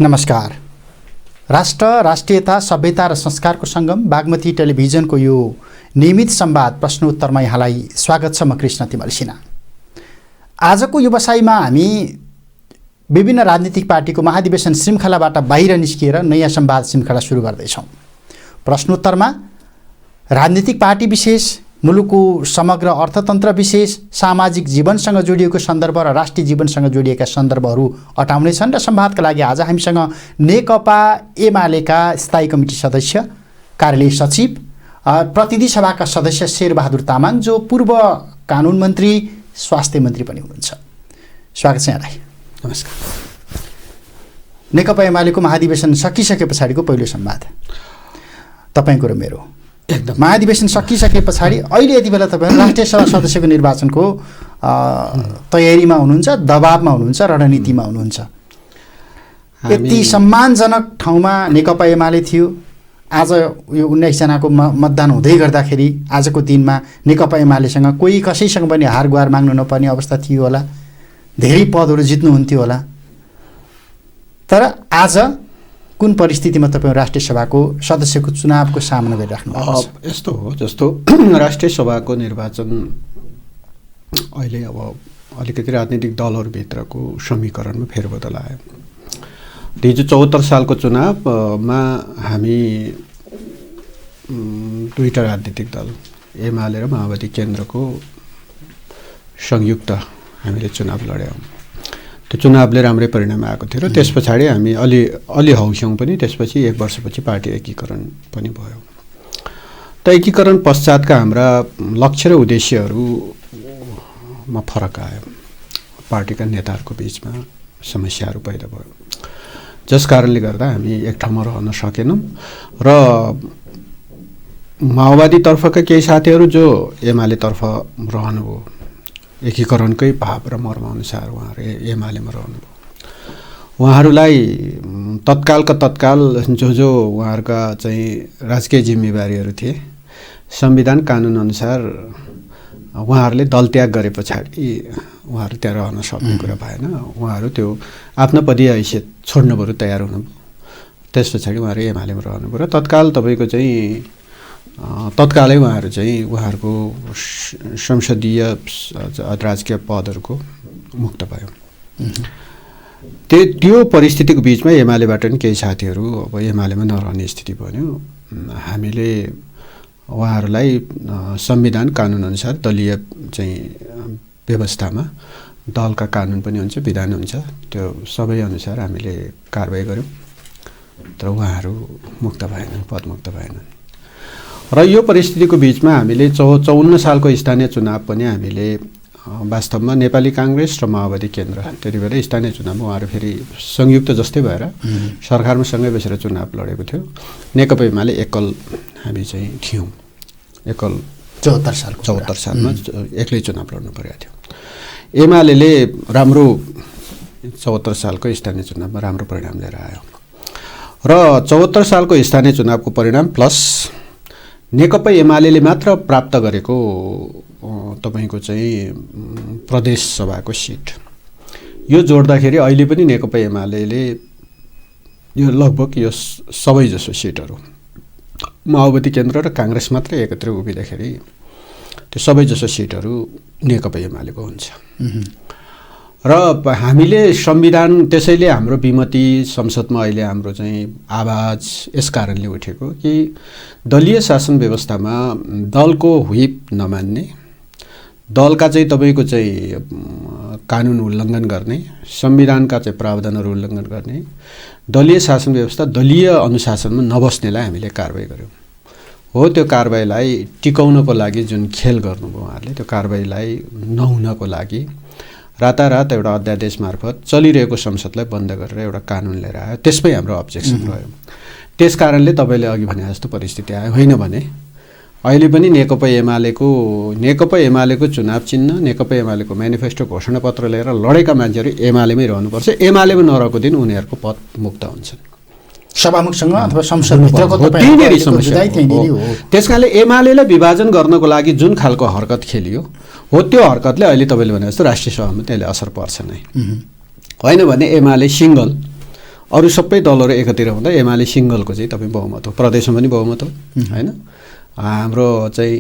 नमस्कार। राष्ट्र, राष्ट्रियता, सभ्यता र संस्कारको सङ्गम बागमती टेलिभिजनको यो नियमित संवाद प्रश्नोत्तरमा यहाँलाई स्वागत छ। म कृष्ण तिमल सिन्हा। आजको व्यवसायमा हामी विभिन्न राजनीतिक पार्टीको महाधिवेशन श्रृङ्खलाबाट बाहिर निस्किएर नयाँ संवाद श्रृङ्खला सुरु गर्दैछौँ। प्रश्नोत्तरमा राजनीतिक पार्टी विशेष, मुलुकको समग्र अर्थतन्त्र विशेष, सामाजिक जीवनसँग जोडिएको सन्दर्भ र राष्ट्रिय जीवनसँग जोडिएका सन्दर्भहरू अटाउनेछन्। र संवादका लागि आज हामीसँग नेकपा एमालेका स्थायी कमिटी सदस्य, कार्यालय सचिव, प्रतिनिधि सभाका सदस्य शेरबहादुर तामाङ, जो पूर्व कानुन मन्त्री, स्वास्थ्य मन्त्री पनि हुनुहुन्छ। स्वागत छ यहाँलाई। नमस्कार। नेकपा एमालेको महाधिवेशन सकिसके पछाडिको पहिलो संवाद तपाईँको र मेरो। एकदम महाधिवेशन सकिसके पछाडि अहिले यति बेला तपाईँ राष्ट्रिय सभा सदस्यको निर्वाचनको तयारीमा हुनुहुन्छ, दबावमा हुनुहुन्छ, रणनीतिमा हुनुहुन्छ। यति सम्मानजनक ठाउँमा नेकपा एमाले थियो। आज यो 19 जनाको मतदान हुँदै गर्दाखेरि आजको दिनमा नेकपा एमालेसँग कोही कसैसँग पनि हार गुहार माग्नु नपर्ने अवस्था थियो होला, धेरै पदहरू जित्नुहुन्थ्यो होला। तर आज कुन परिस्थितिमा तपाईँ राष्ट्रिय सभाको सदस्यको चुनावको सामना गरिराख्नु भएको छ? यस्तो हो, जस्तो राष्ट्रिय सभाको निर्वाचन अहिले अब अलिकति राजनीतिक दलहरूभित्रको समीकरणमा फेरबदल आयो। हिजो 74 सालको चुनावमा हामी दुईटा राजनीतिक दल एमाले र माओवादी केन्द्रको संयुक्त हामीले चुनाव लड्यौँ। त्यो चुनावले राम्रै परिणाम आएको थियो र त्यस पछाडि हामी अलि हौस्यौँ पनि। त्यसपछि 1 वर्षपछि पार्टी एकीकरण पनि भयो। त एकीकरण पश्चातका हाम्रा लक्ष्य र उद्देश्यहरूमा फरक आयो। पार्टीका नेताहरूको बिचमा समस्याहरू पैदा भयो, जस कारणले गर्दा हामी एक ठाउँमा रहन सकेनौँ। र माओवादीतर्फका केही साथीहरू जो एमालेतर्फ रहनुभयो, एकीकरणकै भाव र मर्मअनुसार उहाँहरू एमालेमा रहनुभयो। उहाँहरूलाई तत्कालका तत्काल जो उहाँहरूका चाहिँ राजकीय जिम्मेवारीहरू थिए, संविधान कानुन अनुसार उहाँहरूले दल त्याग गरे पछाडि उहाँहरू त्यहाँ रहन सक्ने कुरा भएन। उहाँहरू त्यो आफ्नो पदीय हैसियत छोड्न बरु तयार हुनुभयो। त्यस पछाडि उहाँहरू एमालेमा रहनुभयो र तत्कालै उहाँहरू चाहिँ उहाँहरूको संसदीय राजकीय पदहरूको मुक्त भयो। त्यो परिस्थितिको बिचमा एमालेबाट पनि केही साथीहरू अब एमालेमा नरहने स्थिति बन्यो। हामीले उहाँहरूलाई संविधान कानुन अनुसार दलीय चाहिँ व्यवस्थामा दलका कानुन पनि हुन्छ, विधान हुन्छ, त्यो सबै अनुसार हामीले कारबाही गऱ्यौँ। तर उहाँहरू मुक्त भएनन्, पदमुक्त भएनन्। र यो परिस्थितिको बिचमा हामीले 54 सालको स्थानीय चुनाव पनि हामीले वास्तवमा नेपाली काङ्ग्रेस र माओवादी केन्द्र त्यति बेला स्थानीय चुनावमा उहाँहरू फेरि संयुक्त जस्तै भएर सरकारमा सँगै बसेर चुनाव लडेको थियो। नेकपा एमाले एकल हामी चाहिँ थियौँ। एकल 74 सालमा एक्लै चुनाव लड्नु परेको थियो। एमाले राम्रो 74 सालको स्थानीय चुनावमा राम्रो परिणाम लिएर आयो। र 74 सालको स्थानीय चुनावको परिणाम प्लस नेकपा एमाले मात्र प्राप्त गरेको तपाईको चाहिँ प्रदेश सभाको सिट, यो जोड्दाखेरि अहिले पनि नेकपा एमाले यो लगभग यो सबै जसो सिटहरू माओवादी केन्द्र र काङ्ग्रेस मात्र एकत्र उभिँदाखेरि त्यो सबै जसो सिटहरू नेकपा एमालेको हुन्छ। र हामीले संविधान, त्यसैले हाम्रो विमति संसदमा अहिले हाम्रो चाहिँ आवाज यस कारणले उठेको कि दलीय शासन व्यवस्थामा दलको व्हिप नमान्ने, दलका चाहिँ तपाईँको चाहिँ कानुन उल्लङ्घन गर्ने, संविधानका चाहिँ प्रावधानहरू उल्लङ्घन गर्ने, दलीय शासन व्यवस्था दलीय अनुशासनमा नबस्नेलाई हामीले कारबाही गऱ्यौँ। हो, त्यो कारबाहीलाई टिकाउनको लागि जुन खेल गर्नुभयो उहाँहरूले, त्यो कारबाहीलाई नहुनको लागि रातारात एउटा अध्यादेश मार्फत चलिरहेको संसदलाई बन्द गरेर एउटा कानुन लिएर आयो। त्यसमै हाम्रो अब्जेक्सन रह्यो। त्यस कारणले तपाईँले अघि भने जस्तो परिस्थिति आयो। होइन भने अहिले पनि नेकपा एमालेको चुनाव चिन्ह, नेकपा एमालेको म्यानिफेस्टो घोषणापत्र लिएर लडेका मान्छेहरू एमालेमै रहनुपर्छ। एमालेमा नरहेको दिन उनीहरूको पद मुक्त हुन्छन्। सभामुखसँग अथवा संसदभित्रको त्यस कारणले एमालेलाई विभाजन गर्नको लागि जुन खालको हरकत खेलियो हो, त्यो हरकतले अहिले तपाईँले भने जस्तो राष्ट्रिय सभामा त्यसले असर पर्छ नै। होइन भने एमाले सिङ्गल अरू सबै दलहरू एकतिर हुँदा एमाले सिङ्गलको चाहिँ तपाईँ बहुमत हो, प्रदेशमा पनि बहुमत हो होइन। हाम्रो चाहिँ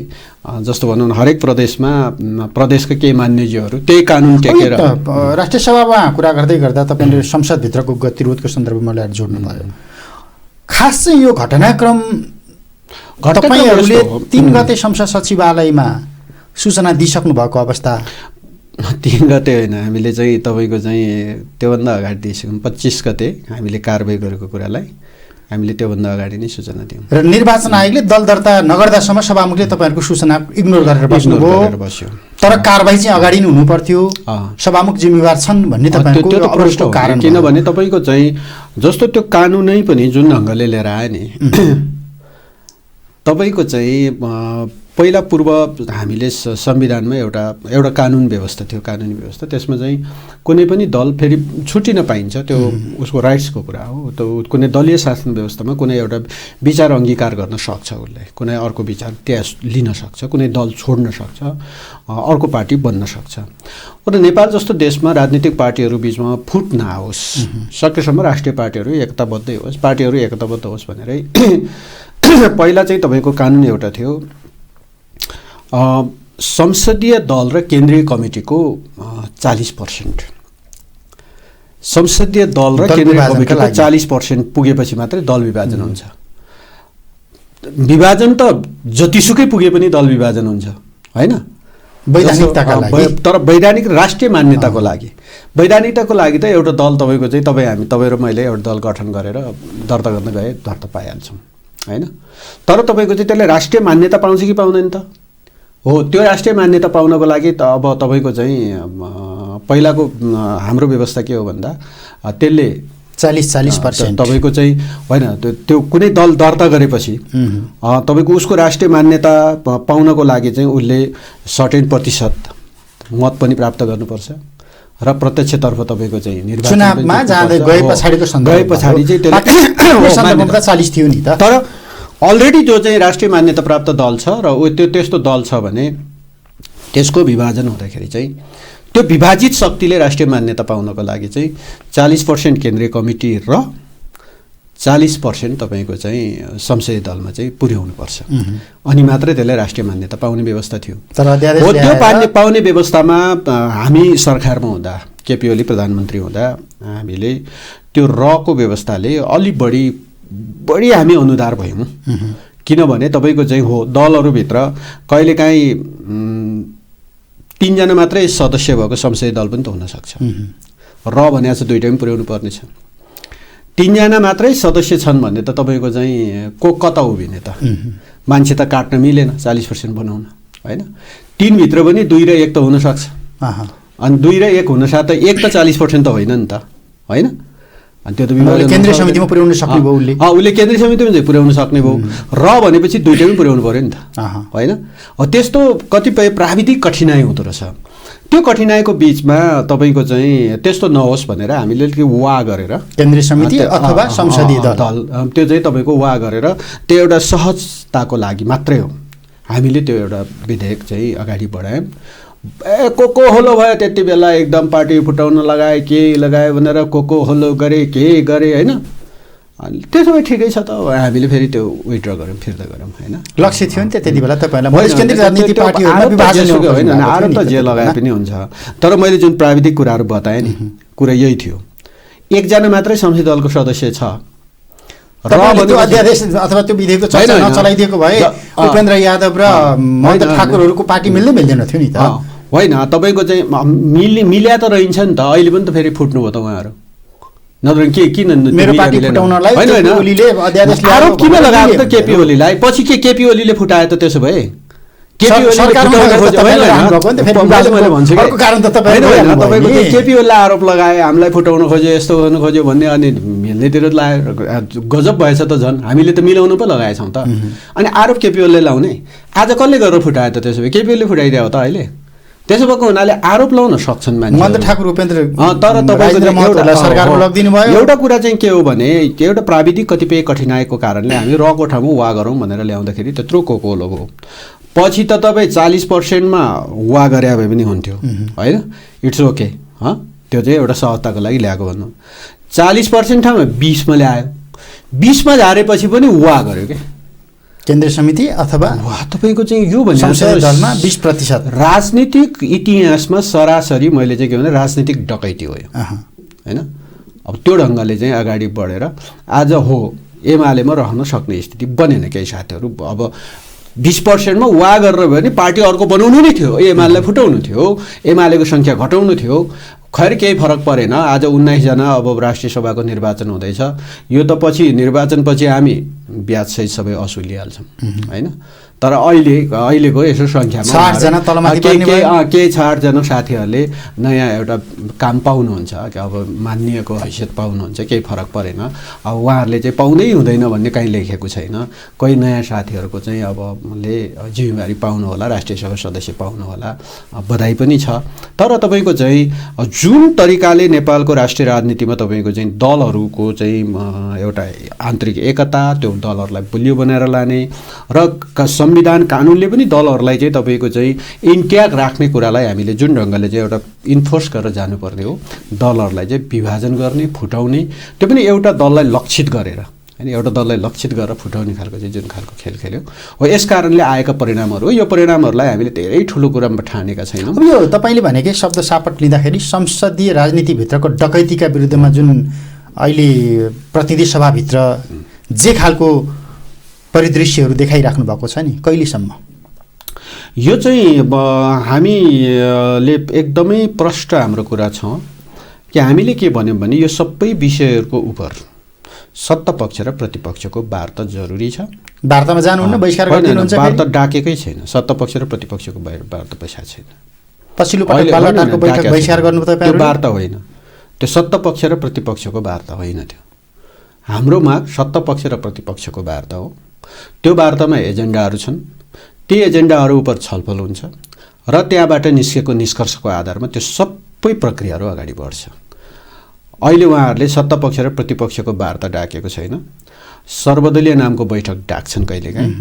जस्तो भनौँ न हरेक प्रदेशमा प्रदेशका केही मान्यजीहरू त्यही कानुन टेकेर राष्ट्रिय सभामा कुरा गर्दै गर्दा तपाईँले संसदभित्रको गतिरोधको सन्दर्भमा ल्याएर जोड्नु भयो। खास चाहिँ यो घटनाक्रम तपाईँहरूले 3 गते संसद सचिवालयमा सूचना दिइसक्नु भएको अवस्था? 3 गते होइन, हामीले चाहिँ तपाईँको चाहिँ त्योभन्दा अगाडि दिइसक्यौँ। 25 गते हामीले कारबाही गरेको कुरालाई हामीले त्योभन्दा अगाडि नै सूचना दियौँ। र निर्वाचन आयोगले दल दर्ता नगर्दासम्म सभामुखले तपाईँहरूको सूचना इग्नोर गरेर बस्नुभयो, तर कारबाही चाहिँ अगाडि नै हुनु पर्थ्यो, सभामुख जिम्मेवार छन् भन्ने तपाईँको प्रश्नको कारण? किनभने तपाईँको चाहिँ जस्तो त्यो कानुनै पनि जुन ढङ्गले लिएर आयो नि, तपाईँको चाहिँ पहिला पूर्व हामीले संविधानमा एउटा कानुन व्यवस्था थियो, कानुनी व्यवस्था। त्यसमा चाहिँ कुनै पनि दल फेरि छुटिन पाइन्छ, त्यो उसको राइट्सको कुरा हो। त्यो कुनै दलीय शासन व्यवस्थामा कुनै एउटा विचार अङ्गीकार गर्न सक्छ, उसले कुनै अर्को विचार त्यहाँ लिन सक्छ, कुनै दल छोड्न सक्छ, अर्को पार्टी बन्न सक्छ। र नेपाल जस्तो देशमा राजनीतिक पार्टीहरू बिचमा फुट नआओस्, सकेसम्म राष्ट्रिय पार्टीहरू एकताबद्धै होस्, पार्टीहरू एकताबद्ध होस् भनेरै पहिला चाहिँ तपाईँको कानुन एउटा थियो, संसदीय दल र केन्द्रीय कमिटीको 40%, संसदीय दल र केन्द्रीय कमिटीको 40% पुगेपछि मात्रै दल विभाजन हुन्छ। विभाजन त जतिसुकै पुगे पनि दल विभाजन हुन्छ होइन, तर वैधानिक राष्ट्रिय मान्यताको लागि, वैधानिकताको लागि त एउटा दल तपाईँको चाहिँ तपाईँ र मैले एउटा दल गठन गरेर दर्ता गर्न गए दर्ता पाइहाल्छौँ होइन। तर तपाईँको चाहिँ त्यसले राष्ट्रिय मान्यता पाउँछ कि पाउँदैन त? हो, त्यो राष्ट्रिय मान्यता पाउनको लागि त अब तपाईँको चाहिँ पहिलाको हाम्रो व्यवस्था के हो भन्दा त्यसले 40% तपाईँको चाहिँ होइन, त्यो कुनै दल दर्ता गरेपछि तपाईँको उसको राष्ट्रिय मान्यता पाउनको लागि चाहिँ उसले सर्टेन प्रतिशत मत पनि प्राप्त गर्नुपर्छ र प्रत्यक्षतर्फ तपाईँको चाहिँ निर्वाचनमा गए पछाडि चाहिँ 40 थियो नि त। तर अलरेडी जो चाहिँ राष्ट्रिय मान्यता प्राप्त दल छ र त्यो त्यस्तो दल छ भने त्यसको विभाजन हुँदाखेरि चाहिँ त्यो विभाजित शक्तिले राष्ट्रिय मान्यता पाउनको लागि चाहिँ 40% केन्द्रीय कमिटी र 40% तपाईँको चाहिँ संसदीय दलमा चाहिँ पुर्याउनुपर्छ, अनि मात्रै त्यसले राष्ट्रिय मान्यता पाउने व्यवस्था थियो। त्यो पाउने व्यवस्थामा हामी सरकारमा हुँदा, केपी ओली प्रधानमन्त्री हुँदा हामीले त्यो रको व्यवस्थाले अलिक बढी हामी अनुदार भयौँ। किनभने तपाईँको चाहिँ हो दलहरूभित्र कहिलेकाहीँ 3 जना मात्रै सदस्य भएको संसदीय दल पनि त हुनसक्छ, र भनेको छ 2टा पनि पुर्याउनु पर्नेछ। 3 जना मात्रै सदस्य छन् भने त तपाईँको चाहिँ को कता उभिने त? मान्छे त काट्न मिलेन 40% बनाउन होइन। 3 भित्र पनि 2 र 1 त हुनसक्छ, अनि 2 र 1 हुनसाथ 1 त 40% त होइन नि त होइन। अनि त्यो त केन्द्रीय समितिमा पुर्याउन सक्ने भयो, उसले केन्द्रीय समितिमा चाहिँ पुर्याउन सक्ने भयो। र भनेपछि 2टा पनि पुर्याउनु पऱ्यो नि त होइन। त्यस्तो कतिपय प्राविधिक कठिनाइ हुँदो रहेछ। त्यो कठिनाइको बिचमा तपाईँको चाहिँ त्यस्तो नहोस् भनेर हामीले वा गरेर केन्द्रीय समिति अथवा संसदीय दल त्यो चाहिँ तपाईँको वा गरेर त्यो एउटा सहजताको लागि मात्रै हो हामीले त्यो एउटा विधेयक चाहिँ अगाडि बढायौँ। को होलो भयो त्यति बेला एकदम पार्टी फुटाउन लगाए के लगायो भनेर को होलो गरे के गरे होइन। अनि त्यसो भए ठिकै छ त, हामीले फेरि त्यो विथड्र गऱ्यौँ, फिर्ता गऱ्यौँ होइन। लक्ष्य थियो नि त्यति बेला तपाईँलाई होइन, आरोप त जे लगाए पनि हुन्छ। तर मैले जुन प्राविधिक कुराहरू बताएँ नि, कुरा यही थियो। 1 जना मात्रै संसदीय दलको सदस्य छ र अध्यादेश अथवा त्यो विधेयकको चर्चा नचलाइदिएको भए उपेन्द्र यादव र महेन्द्र ठाकुरहरूको पार्टी मिल्दैन थियो नि त होइन। तपाईँको चाहिँ मिल्या त रहन्छ नि त, अहिले पनि त फेरि फुट्नु भयो त उहाँहरू, नत्र किन मेरो पार्टी फुटाउनलाई ओलीले अध्यादेश आरोप किन लगाएको त केपी ओलीलाई? पछि के केपी ओलीले फुटायो त? त्यसो भए केपी ओलीलाई आरोप लगाए, हामीलाई फुटाउन खोज्यो, यस्तो गर्नु खोज्यो भन्ने, अनि मिल्नेतिर लगायो। गजब भएछ त झन्, हामीले त मिलाउनु पो लगाएछौँ त। अनि आरोप केपी ओलीले लाउने, आज कसले गरेर फुटायो त? त्यसो भए केपी ओलीले फुटाइदियो त अहिले। त्यसो भएको हुनाले आरोप लाउन सक्छन् मान्छे। महेन्द्र ठाकुर उपेन्द्र तर तपाईँको सरकारमा लगिदिनु भयो। एउटा कुरा चाहिँ के हो भने एउटा प्राविधिक कतिपय कठिनाइको कारणले हामी रको ठाउँमा वा गरौँ भनेर ल्याउँदाखेरि त्यत्रो कोलो भयो। पछि त तपाईँ 40%मा वा गरे भए पनि हुन्थ्यो होइन। इट्स ओके, त्यो चाहिँ एउटा सहजताको लागि ल्याएको भन्नु। 40% ठाउँमा 20 मा ल्यायो। 20 मा झारेपछि पनि वा गर्यो के केन्द्रीय समिति अथवा तपाईँको चाहिँ यो भने संसदीय दलमा 20%। राजनीतिक इतिहासमा सरासरी मैले चाहिँ के भने राजनीतिक डकैती हो यो हैन। अब त्यो ढङ्गले चाहिँ अगाडि बढेर आज हो एमालेमा रहन सक्ने स्थिति बनेन। केही साथीहरू अब 20% मा वा गरेर भयो भने पार्टी अर्को बनाउनु नै थियो, एमालेलाई फुटाउनु थियो, एमालेको सङ्ख्या घटाउनु थियो। खैर केही फरक परेन। आज 19 जना अब राष्ट्रिय सभाको निर्वाचन हुँदैछ। यो त पछि निर्वाचनपछि हामी ब्याजसहित सबै असुलिहाल्छौँ हैन। तर अहिलेको यसो सङ्ख्यामा 60 जना तलमाथि पर्ने भयो। केही 60 जना साथीहरूले नयाँ एउटा काम पाउनुहुन्छ कि अब मान्यको हैसियत पाउनुहुन्छ, केही फरक परेन। अब उहाँहरूले चाहिँ पाउँदै हुँदैन भन्ने कहीँ लेखेको छैन। कोही नयाँ साथीहरूको चाहिँ अबले जिम्मेवारी पाउनु होला, राष्ट्रिय सभा सदस्य पाउनु होला, बधाई पनि छ। तर तपाईँको चाहिँ जुन तरिकाले नेपालको राष्ट्रिय राजनीतिमा तपाईँको चाहिँ दलहरूको चाहिँ एउटा आन्तरिक एकता, त्यो दलहरूलाई बलियो बनाएर लाने र संविधान कानुनले पनि दलहरूलाई चाहिँ तपाईँको चाहिँ इन्ट्याक्ट राख्ने कुरालाई हामीले जुन ढङ्गले चाहिँ एउटा इन्फोर्स गरेर जानुपर्ने हो, दलहरूलाई चाहिँ विभाजन गर्ने, फुटाउने, त्यो पनि एउटा दललाई लक्षित गरेर हैन, एउटा दललाई लक्षित गरेर फुटाउने खालको चाहिँ जुन खालको खेल खेल्यो हो, यस कारणले आएका परिणामहरू हो। यो परिणामहरूलाई हामीले धेरै ठुलो कुरामा ठानेका छैनौँ। अब यो तपाईँले भनेकै शब्द सापट लिँदाखेरि संसदीय राजनीतिभित्रको डकैतीका विरुद्धमा जुन अहिले प्रतिनिधि सभाभित्र जे खालको परिदृश्यहरू देखाइराख्नु भएको छ नि, कहिलेसम्म यो चाहिँ हामीले एकदमै प्रष्ट हाम्रो कुरा छ कि हामीले के भन्यौँ भने यो सबै विषयहरूको उपर सत्तापक्ष र प्रतिपक्षको वार्ता जरुरी छ। वार्तामा जानुहुन्न, बहिष्कार गरिदिनुहुन्छ? वार्ता डाकेकै छैन, सत्तापक्ष र प्रतिपक्षको वार्ता बसेको छैन। पछिल्लो पटक बालटारको बैठक बहिष्कार गर्नु तपाईहरुले? त्यो वार्ता होइन, त्यो सत्तापक्ष र प्रतिपक्षको वार्ता होइन। त्यो हाम्रो माग सत्तापक्ष र प्रतिपक्षको वार्ता हो। त्यो वार्तामा एजेन्डाहरू छन्, ती एजेन्डाहरू उपर छलफल हुन्छ र त्यहाँबाट निस्केको निष्कर्षको आधारमा त्यो सबै प्रक्रियाहरू अगाडि बढ्छ। अहिले उहाँहरूले सत्तापक्ष र प्रतिपक्षको वार्ता डाकेको छैन, सर्वदलीय नामको बैठक डाक्छन् कहिलेकाहीँ।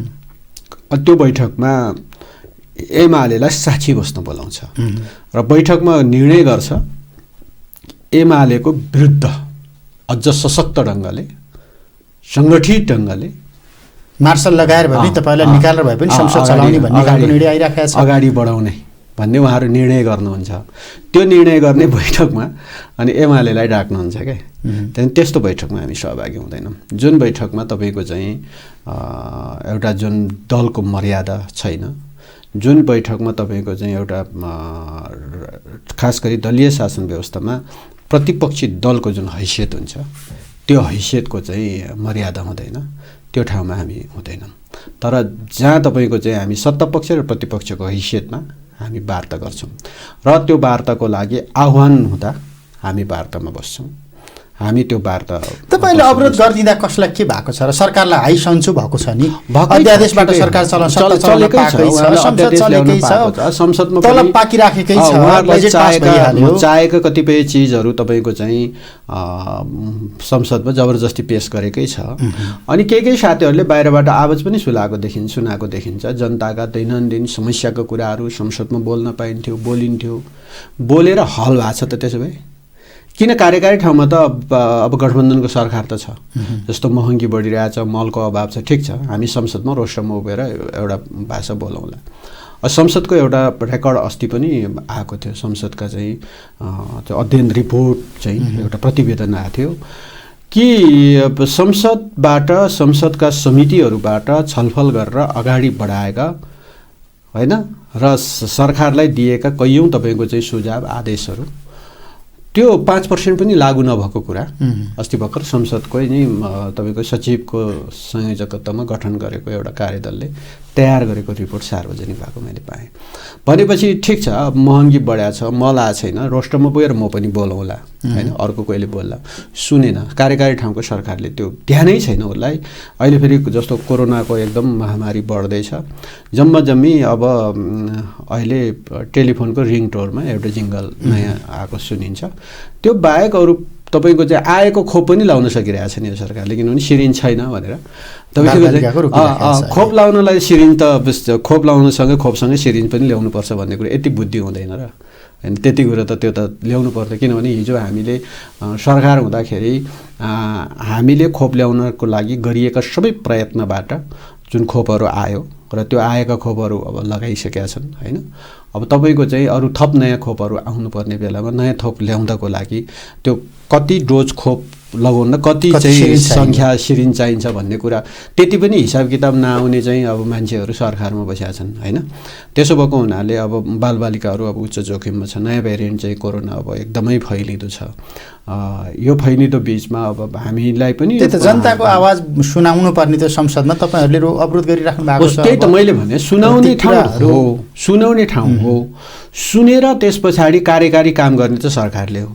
त्यो बैठकमा एमालेलाई साक्षी बस्न बोलाउँछ र बैठकमा निर्णय गर्छ एमालेको विरुद्ध अझ सशक्त ढङ्गले, सङ्गठित ढङ्गले मार्शल लगाएर भए पनि तपाईँलाई निकालेर भए पनि संसद चलाउने भन्ने खालको निर्णय आइराखेको छ, अगाडि बढाउने भन्ने उहाँहरू निर्णय गर्नुहुन्छ। त्यो निर्णय गर्ने बैठकमा अनि एमालेलाई डाक्नुहुन्छ क्या। त्यहाँदेखि त्यस्तो बैठकमा हामी सहभागी हुँदैनौँ। जुन बैठकमा तपाईँको चाहिँ एउटा जुन दलको मर्यादा छैन, जुन बैठकमा तपाईँको चाहिँ एउटा खास गरी दलीय शासन व्यवस्थामा प्रतिपक्षी दलको जुन हैसियत हुन्छ त्यो हैसियतको चाहिँ मर्यादा हुँदैन, त्यो ठाउँमा हामी हुँदैनौँ। तर जहाँ तपाईँको चाहिँ हामी सत्तापक्ष र प्रतिपक्षको हैसियतमा हामी वार्ता गर्छौँ र त्यो वार्ताको लागि आह्वान हुँदा हामी वार्तामा बस्छौँ। हामी त्यो वार्ता तपाईँले अवरोध गरिदिँदा कसलाई के भएको छ र सरकारलाई हाई सन्चो भएको छ नि? अध्यादेशबाट सरकार चलेकै छ, संसद चलेकै छ, संसदमा तलब पाकिराखेकै छ, बजेट पास भइहाल्यो। चाहेका कतिपय चिजहरू तपाईँको चाहिँ संसदमा जबरजस्ती पेश गरेकै छ। अनि केही साथीहरूले बाहिरबाट आवाज पनि सुनाएको देखिन्छ। जनताका दैनन्दिन समस्याको कुराहरू संसदमा बोल्न पाइन्थ्यो, बोलिन्थ्यो, बोलेर हल भएको छ। त त्यसो भए किन कार्यकारी ठाउँमा त अब गठबन्धनको सरकार त छ, जस्तो महँगी बढिरहेछ, मलको अभाव छ, ठिक छ, हामी संसदमा रोस्टरमा उभिएर एउटा भाषा बोलाउँला। संसदको एउटा रेकर्ड अस्ति पनि आएको थियो, संसदका चाहिँ अध्ययन रिपोर्ट चाहिँ एउटा प्रतिवेदन आएको थियो कि संसदबाट, संसदका समितिहरूबाट छलफल गरेर अगाडि बढाएका होइन र सरकारलाई दिएका कैयौँ तपाईँको चाहिँ सुझाव, आदेशहरू, त्यो 5% पनि लागू नभएको कुरा अस्ति भर्खर संसदको नै तपाईँको सचिवको संयोजकत्वमा गठन गरेको एउटा कार्यदलले तयार गरेको रिपोर्ट सार्वजनिक भएको मैले पाएँ। भनेपछि ठिक छ, अब महँगी बढाएको छ, मल आएको छैन, रोस्टरमा पुगेर म पनि बोलाउँला होइन, अर्को कोहीले बोल्ला, सुनेन। कार्यकारी ठाउँको सरकारले त्यो ध्यानै छैन उसलाई। अहिले फेरि जस्तो कोरोनाको एकदम महामारी बढ्दैछ, जम्मी अब अहिले टेलिफोनको रिङटोनमा एउटा जिङ्गल नयाँ आएको सुनिन्छ। त्यो बाहेक अरू तपाईँको चाहिँ आएको खोप पनि लाउन सकिरहेको छैन यो सरकारले, किनभने सिरिन्ज छैन भनेर। खोप लाउनलाई सिरिन्ज त खोप लाउनसँगै खोपसँगै सिरिन्ज पनि ल्याउनुपर्छ भन्ने कुरा यति बुद्धि हुँदैन र हैन त्यति कुरा त त्यो त ल्याउनु पर्छ किनभने हिजो हामीले सरकार हुँदाखेरि हामीले खोप ल्याउनको लागि गरिएका सबै प्रयत्नबाट जुन खोपहरू आयो र त्यो आएका खोपहरू अब लगाइसकेका छन् हैन अब तपाईको चाहिँ अरु थप नयाँ खोपहरू आउनुपर्ने बेलामा नयाँ थोप ल्याउँदाको लागि त्यो कति डोज खोप लगाउन कति चाहिँ संख्या सिरिन चाहिन्छ भन्ने कुरा त्यति पनि हिसाब किताब नआउने चाहिँ अब मान्छेहरू सरकारमा बसेका छन् हैन त्यसो भएको हुनाले अब बालबालिकाहरू अब उच्च जोखिममा छ नयाँ भेरिएन्ट चाहिँ कोरोना अब एकदमै फैलिदो छ यो फैलिदो बीचमा अब हामीलाई पनि त्यही त जनताको आवाज सुनाउनु पर्ने त संसदमा तपाईहरुले अवरोध गरिराख्नु भएको छ त्यही त मैले भने सुनाउने ठाउँ हो सुनेर त्यसपछि कार्यकारी काम गर्ने त सरकारले हो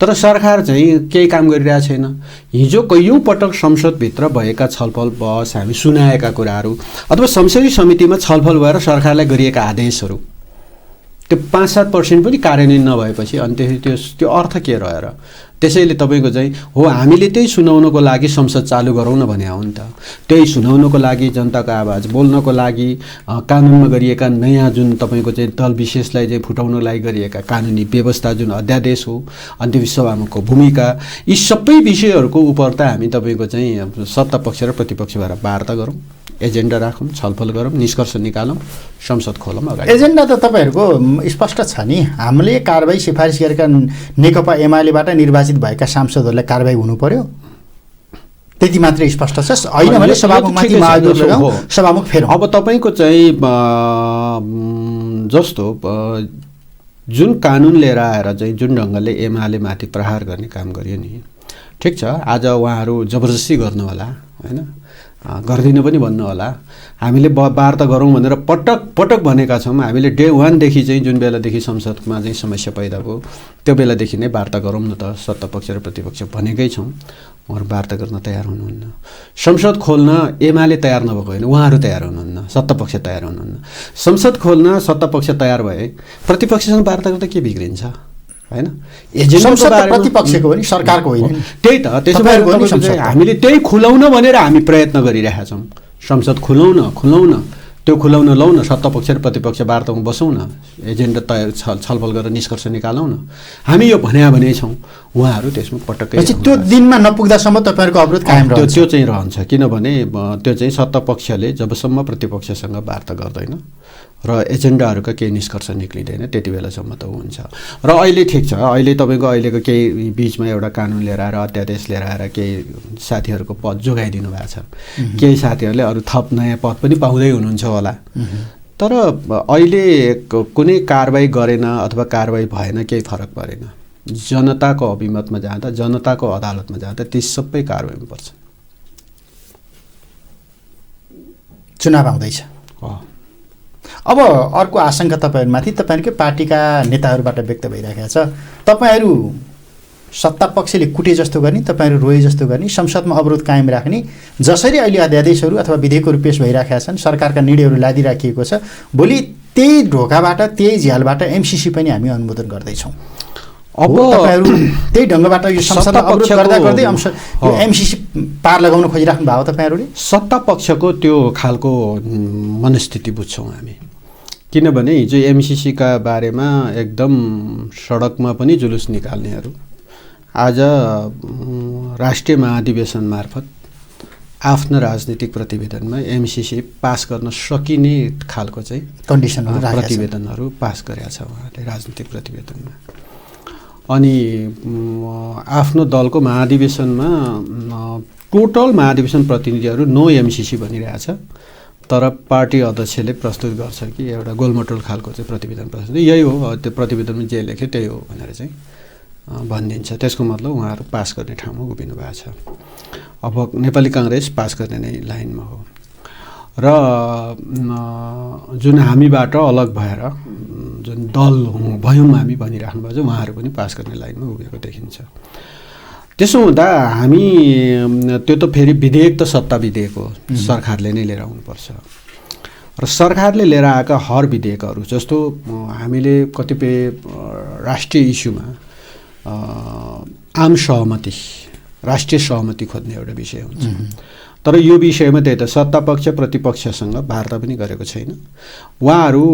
तर सरकार चाहिँ केही काम गरिरहेको छैन हिजो कयौं पटक संसदभित्र भएका छलफल बहस हामी सुनाएका कुराहरू अथवा संसदीय समितिमा छलफल भएर सरकारलाई गरिएका आदेशहरू त्यो 5-7% पनि कार्यान्वयन नभएपछि अनि त्यो अर्थ के रहेर त्यसैले तपाईको चाहिँ हो हामीले त्यही सुनाउनको लागि संसद चालु गरौँ न भने हो नि त त्यही सुनाउनको लागि जनताको आवाज बोल्नको लागि कानुनमा गरिएका नयाँ जुन तपाईको चाहिँ दल विशेषलाई चाहिँ फुटाउनको लागि गरिएका कानुनी व्यवस्था जुन अध्यादेश हो अन्त्य सभामुखको भूमिका यी सबै विषयहरूको उपर त हामी तपाईको चाहिँ सत्ता पक्ष र प्रतिपक्ष भएर वार्ता गरौँ एजेन्डा राखौँ छलफल गरौँ निष्कर्ष निकालौँ संसद खोलौँ अगाडि एजेन्डा त तपाईहरुको स्पष्ट छ नि हामीले कारबाही सिफारिस गरेका नेकपा एमालेबाट निर्वाचित भएका सांसदहरुलाई कारबाही हुनु पर्यो त्यति मात्रै स्पष्ट छ हैन भने सभामुखमाथि महाभियोग लगाऊ सभामुख फेरौँ अब तपाईको चाहिँ जस्तो जुन कानुन लिएर आएर चाहिँ जुन ढंगले एमाले माथि प्रहार गर्ने काम गरियो नि ठीक छ आज उहाँहरु जबरजस्ती गर्नु होला हैन गर्दिन पनि भन्नु होला हामीले वार्ता गरौँ भनेर पटक भनेका छौं हामीले डे 1 देखि चाहिँ जुन बेलादेखि संसदमा चाहिँ समस्या पैदा भयो त्यो बेलादेखि नै वार्ता गरौँ न त सत्ता पक्ष र प्रतिपक्ष भनेकै छौं उहाँहरु वार्ता गर्न तयार हुनुहुन्न संसद खोल्न एमाले तयार नभएको हैन उहाँहरु तयार हुनुहुन्न सत्ता पक्ष तयार हुनुहुन्न संसद खोल्न सत्ता पक्ष तयार भए प्रतिपक्षसँग वार्ता गर्दा के बिग्रिन्छ हैन संसद प्रतिपक्षको हो नि सरकारको होइन त्यही त त्यसो भए हामीले त्यही खुलाउन भनेर हामी प्रयत्न गरिरहेका छौं संसद खुलाउन त्यो खुलाउन लौ न सत्ता पक्ष र प्रतिपक्ष वार्तामा बसौँ न एजेन्डा तयार छलफल गरेर निष्कर्ष निकालौँ न हामी यो भने छौं उहाँहरु त्यसमा पटक्कै त्यो दिनमा नपुग्दासम्म तपाईहरुको अवरोध कायम रहन्छ त्यो चाहिँ रहन्छ किनभने त्यो चाहिँ सत्ता पक्षले जबसम्म प्रतिपक्षसँग वार्ता गर्दैन र एजेन्डाहरुका केही निष्कर्ष निक्लिदैन त्यति बेलासम्म त हुन्छ र अहिले ठीक छ अहिले तपाईको अहिलेको केही बीचमा एउटा कानुन लिएर आएर अध्यादेश लिएर आएर केही साथीहरुको पद जोगाइदिनु भएको छ केही साथीहरुले अरु थप नयाँ पद पनि पाउँदै हुनुहुन्छ होला तर अहिले कुनै कारबाही गरेन अथवा कारबाही भएन केही फरक परेन जनताको अभिमतमा जाँदा जनताको अदालतमा जाँदा ती सबै कारबाहीमा पर्छ चुनाव आउँदैछ अब अर्को आशंका तपाईहरुमाथि तपाईहरुकै पार्टीका नेताहरुबाट व्यक्त भइरहेको छ तपाईहरु सत्ता पक्षले कुटे जस्तो गर्ने तपाईहरु रोए जस्तो गर्ने संसदमा अवरोध कायम राख्ने जसरी अहिले अध्यादेशहरु अथवा विधेयकहरु पेश भइरहेका छन् सरकारका निर्णयहरु लादिराखिएको छ भोलि त्यही ढोकाबाट त्यही झ्यालबाट एमसीसी पनि हामी अनुमोदन गर्दै छौं अब तपाईहरु त्यही ढंगबाट यो संसदमा अवरोध गर्दै एमसीसी पार लगाउन खोजिराख्नु भएको तपाईहरुले सत्ता पक्षको त्यो खालको मनस्थिति बुझ्छौं हामी किनभने हिजो एमसीसी का बारेमा एकदम सडकमा पनि जुलुस निकाल्नेहरु आज राष्ट्रिय महाधिवेशन मार्फत आफ्नो राजनीतिक प्रतिवेदनमा एमसीसी पास गर्न सकिने खालको चाहिँ कन्डिसनहरु राखेका छन् प्रतिवेदनहरु पास गरेका छ उहाँले राजनीतिक प्रतिवेदनमा अनि आफ्नो दलको महाधिवेशनमा टोटल महाधिवेशन प्रतिनिधिहरु नो एमसीसी भनिरहेछ तर पार्टी अध्यक्षले प्रस्तुत गर्छ कि एउटा गोलमटोल खालको चाहिँ प्रतिवेदन प्रस्तुत यही हो त्यो प्रतिवेदनमा जे लेख्यो त्यही हो भनेर चाहिँ भनिदिन्छ त्यसको मतलब उहाँहरु पास गर्ने ठाउँमा उभिनु भएको छ अब नेपाली कांग्रेस पास गर्ने नै लाइनमा हो र जुन हामीबाट अलग भएर जुन दल भयौं हामी भनिराख्नु भएको छ उहाँहरु पनि पास गर्ने लाइनमा उभिएको देखिन्छ त्यसो हुँदा हामी त्यो त फेरि विधेयक त सत्ता विधेयक हो सरकारले नै लिएर आउनुपर्छ र सरकारले लिएर आएका हर विधेयकहरु जस्तो हामीले कतिपय राष्ट्रिय इस्युमा आम सहमति राष्ट्रिय सहमति खोज्ने एउटा विषय हुन्छ तर यो विषयमा त्यही त सत्तापक्ष प्रतिपक्षसँग वार्ता पनि गरेको छैन। उहाँहरू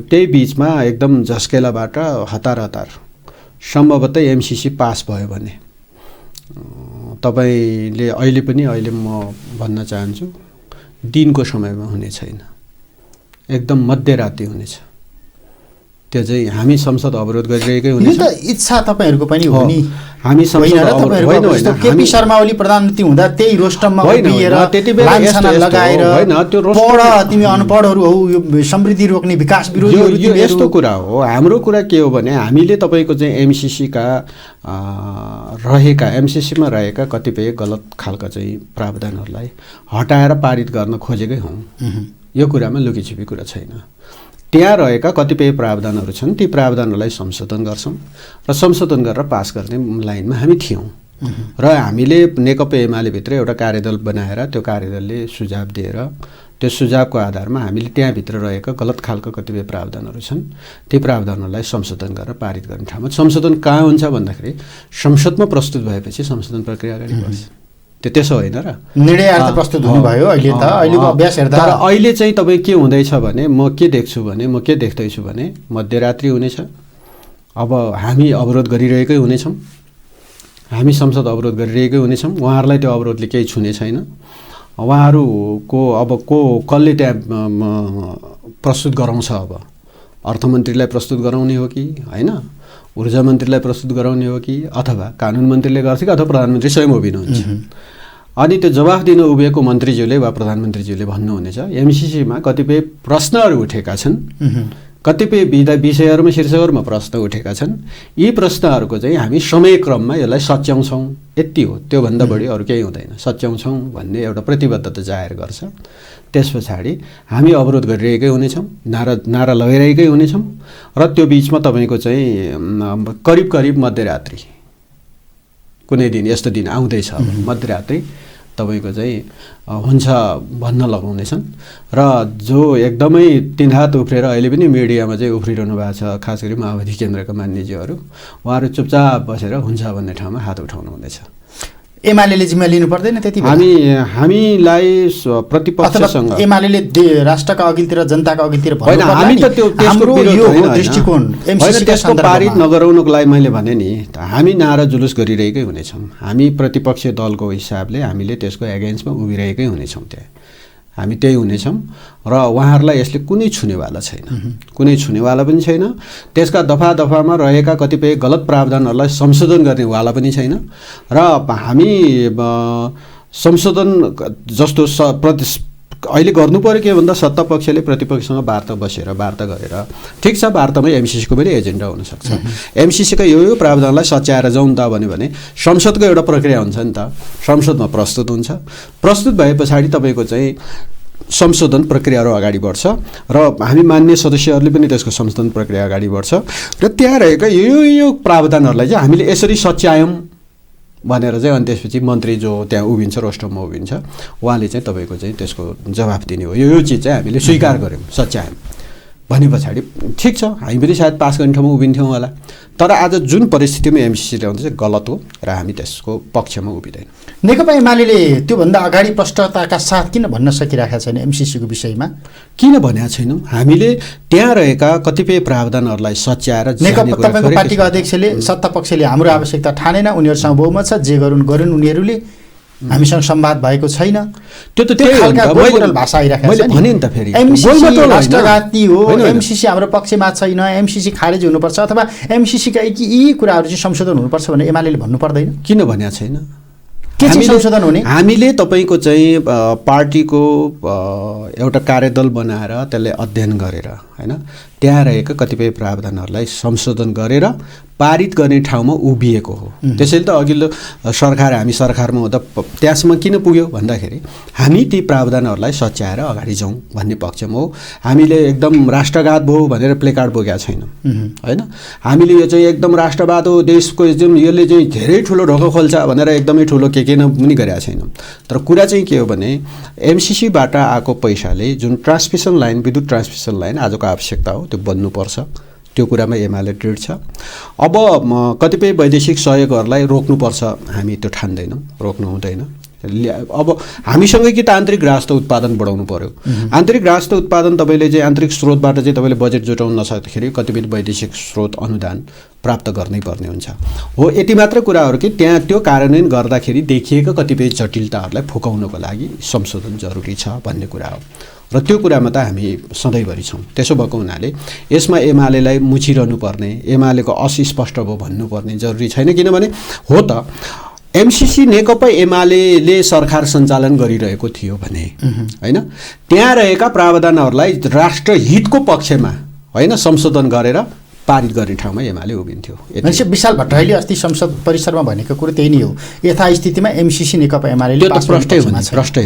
त्यही बिचमा एकदम झस्केलाबाट हतार सम्भवतः एमसीसी पास भयो भने तपाईले अहिले म भन्न चाहन्छु दिनको समयमा हुने छैन, एकदम मध्यराति हुनेछ। त्यो चाहिँ हामी संसद अवरोध गरिरहेकै हुनेछ। यो त इच्छा तपाईहरुको पनि हो नि। हामी संसद अवरोध होइन केपी शर्मा ओली प्रधानमन्त्री हुँदा त्यही रोस्टममा उभिएर लान्छना लगाएर पढ तिमी अनपढहरु हौ, यो समृद्धि रोक्ने विकास विरोधीहरु यो यस्तो कुरा हो। हाम्रो कुरा के हो भने हामीले तपाईको चाहिँ एमसीसी का रहेका एमसीसी मा रहेका कतिपय गलत खालका चाहिँ प्रावधानहरुलाई हटाएर पारित गर्न खोजेकै हौं। यो कुरामा लुकीछिपी कुरा छैन। त्यहाँ रहेका कतिपय प्रावधानहरू छन्, ती प्रावधानहरूलाई संशोधन गर्छौं र संशोधन गरेर पास गर्ने लाइनमा हामी थियौं र हामीले नेकपा एमाले भित्र एउटा कार्यदल बनाएर त्यो कार्यदलले सुझाव दिएर त्यो सुझावको आधारमा हामीले त्यहाँ भित्र रहेका गलत खालका कतिपय प्रावधानहरू छन्, ती प्रावधानहरूलाई संशोधन गरेर पारित गर्ने ठाउँमा संशोधन कहाँ हुन्छ भन्दाखेरि संसदमा प्रस्तुत भएपछि संशोधन प्रक्रिया अगाडि बढ्छ। त्यो त्यसो होइन र निर्णयार्थ प्रस्तुत हुनुभयो। अहिले त अहिलेको अभ्यास हेर्दा तर अहिले चाहिँ तपाई के हुँदैछ भने म के देख्दैछु भने मध्यरात्रि हुनेछ। अब हामी अवरोध गरिरहेकै हुनेछौँ, हामी संसद अवरोध गरिरहेकै हुनेछौँ। उहाँहरूलाई त्यो अवरोधले केही छुने छैन। उहाँहरूको अब कसले त्यहाँ प्रस्तुत गराउँछ, अब अर्थमन्त्रीलाई प्रस्तुत गराउने हो कि होइन, ऊर्जा मन्त्रीलाई प्रस्तुत गराउने हो कि अथवा कानुन मन्त्रीले गर्छ कि अथवा प्रधानमन्त्री स्वयं उभिनुहुन्छ। अनि त्यो जवाफ दिन उभिएको मन्त्रीज्यूले वा प्रधानमन्त्रीज्यूले भन्नुहुनेछ एमसीसीमा कतिपय प्रश्नहरू उठेका छन्, कतिपय विषयहरूमा शीर्षकहरूमा प्रश्न उठेका छन्। यी प्रश्नहरूको चाहिँ हामी समयक्रममा यसलाई सच्याउँछौँ, यति हो, त्योभन्दा बढी अरू केही हुँदैन। सच्याउँछौँ भन्ने एउटा प्रतिबद्धता जाहेर गर्छ। त्यस पछाडि हामी अवरोध गरिरहेकै हुनेछौँ, नारा लगाइरहेकै हुनेछौँ र त्यो बिचमा तपाईँको चाहिँ करिब मध्यरात्रि कुनै दिन यस्तो दिन आउँदैछ मध्यरात्रि तपाईको चाहिँ हुन्छ भन्न लगाउनेछन् र जो एकदमै तीन हात उफ्रेर अहिले पनि मिडियामा चाहिँ उफ्रिरहनु भएको छ, खास गरी माओवादी केन्द्रका मान्यज्यूहरू, उहाँहरू चुपचाप बसेर हुन्छ भन्ने ठाउँमा हात उठाउनु हुँदैछ। एमालेले जिम्मा लिनु पर्दैन त्यति बेला? हामीलाई प्रतिपक्षसँग एमालेले राष्ट्रका अघिल्तिर जनताका अघिल्तिर होइन, हामी त त्यो त्यसको दृष्टिकोण त्यसको पारित नगराउनुको लागि मैले भने नि हामी नारा जुलुस गरिरहेकै हुनेछौँ। हामी प्रतिपक्ष दलको हिसाबले हामीले त्यसको एगेन्स्टमा उभिरहेकै हुनेछौँ। त्यहाँ हामी त्यही हुनेछौँ र उहाँहरूलाई यसले कुनै छुनेवाला छैन, कुनै छुनेवाला पनि छैन। त्यसका दफामा रहेका कतिपय गलत प्रावधानहरूलाई संशोधन गर्नेवाला पनि छैन र हामी संशोधन जस्तो अहिले गर्नु पर्यो के भन्दा सत्ता पक्षले प्रतिपक्षसँग वार्ता गरेर ठिक छ, वार्तामै एमसीसीको पनि एजेन्डा हुनसक्छ। एमसीसीका यो प्रावधानलाई सच्याएर जाउँ त भने संसदको एउटा प्रक्रिया हुन्छ नि त, संसदमा प्रस्तुत हुन्छ। प्रस्तुत भए पछाडि तपाईँको चाहिँ संशोधन प्रक्रियाहरू अगाडि बढ्छ र हामी मान्य सदस्यहरूले पनि त्यसको संशोधन प्रक्रिया अगाडि बढ्छ र त्यहाँ रहेका यो प्रावधानहरूलाई चाहिँ हामीले यसरी सच्यायौँ भनेर चाहिँ अनि त्यसपछि मन्त्री जो त्यहाँ उभिन्छ, रोस्टममा उभिन्छ, उहाँले चाहिँ तपाईँको चाहिँ त्यसको जवाफ दिने हो। यो चिज चाहिँ हामीले स्वीकार गऱ्यौँ, सच्यायौँ भने पछाडि ठिक छ, हामी पनि सायद पास गर्ने ठाउँमा उभिन्थ्यौँ होला। तर आज जुन परिस्थितिमा एमसीसी ल्याउँदैछ गलत हो र हामी त्यसको पक्षमा उभिँदैन। नेकपा एमाले त्योभन्दा अगाडि प्रष्टताका साथ किन भन्न सकिरहेका छैन एमसीसीको विषयमा? किन भनेका छैनौँ? हामीले त्यहाँ रहेका कतिपय प्रावधानहरूलाई सच्याएर नेकपा तपाईँको पार्टीका अध्यक्षले सत्ता पक्षले हाम्रो आवश्यकता ठानेन, उनीहरूसँग बहुमत छ, जे गरून् उनीहरूले, हामीसँग संवाद भएको छैन। त्यो त त्यही खालका भाषा आइरहेको छ नि। भने नि त फेरि एमसीसी राष्ट्रघाती हो, एमसीसी हाम्रो पक्षमा छैन, एमसीसी खारेज हुनुपर्छ अथवा एमसीसीका यी कुराहरू चाहिँ संशोधन हुनुपर्छ भनेर एमालेले भन्नु पर्दैन? किन भनेको छैन? के चाहिँ संशोधन हुने? हामीले तपाईँको चाहिँ पार्टीको एउटा कार्यदल बनाएर त्यसलाई अध्ययन गरेर होइन त्यहाँ रहेका कतिपय प्रावधानहरूलाई संशोधन गरेर पारित गर्ने ठाउँमा उभिएको हो। त्यसैले त अघिल्लो सरकार हामी सरकारमा हुँदा त्यसमा किन पुग्यो भन्दाखेरि हामी ती प्रावधानहरूलाई सच्याएर अगाडि जाउँ भन्ने पक्षमा हो। हामीले एकदम राष्ट्रघात भयो भनेर प्लेकार्ड बोकेका छैनौँ होइन। हामीले यो चाहिँ एकदम राष्ट्रवाद हो, देशको एकदम यसले चाहिँ धेरै ठुलो ढोका खोल्छ भनेर एकदमै ठुलो के पनि गरेका छैनौँ। तर कुरा चाहिँ के हो भने एमसीसीबाट आएको पैसाले जुन ट्रान्समिसन लाइन, विद्युत ट्रान्समिसन लाइन आजको आवश्यकता हो त्यो बन्नुपर्छ, त्यो कुरामा एमाले दृढ छ। अब कतिपय वैदेशिक सहयोगहरूलाई रोक्नुपर्छ, हामी त्यो ठान्दैनौँ, रोक्नु हुँदैन। अब हामीसँगै कि त आन्तरिक राष्ट्र उत्पादन बढाउनु पर्यो। आन्तरिक राष्ट्र उत्पादन तपाईँले चाहिँ आन्तरिक स्रोतबाट चाहिँ तपाईँले बजेट जुटाउन नसक्दाखेरि कतिपय वैदेशिक स्रोत अनुदान प्राप्त गर्नै पर्ने हुन्छ। हो, यति मात्र कुराहरू कि त्यहाँ त्यो कार्यान्वयन गर्दाखेरि देखिएका कतिपय जटिलताहरूलाई फुकाउनको लागि संशोधन जरुरी छ भन्ने कुरा हो र त्यो कुरामा त हामी सधैँभरि छौँ। त्यसो भएको हुनाले यसमा एमालेलाई मुछिरहनु पर्ने, एमालेको अस्पष्ट भयो भन्नुपर्ने जरुरी छैन। किनभने हो त एमसिसी नेकपा एमाले सरकार सञ्चालन गरिरहेको थियो भने हैन, त्यहाँ रहेका प्रावधानहरूलाई राष्ट्रहितको पक्षमा हैन संशोधन गरेर पारित गर्ने ठाउँमा एमाले उभिन्थ्यो। भनेपछि विशाल भट्टराईले अस्ति संसद परिसरमा भनेको कुरो त्यही नै हो। यथास्थितिमा एमसिसी नेकपा एमाले त्यो त प्रष्टै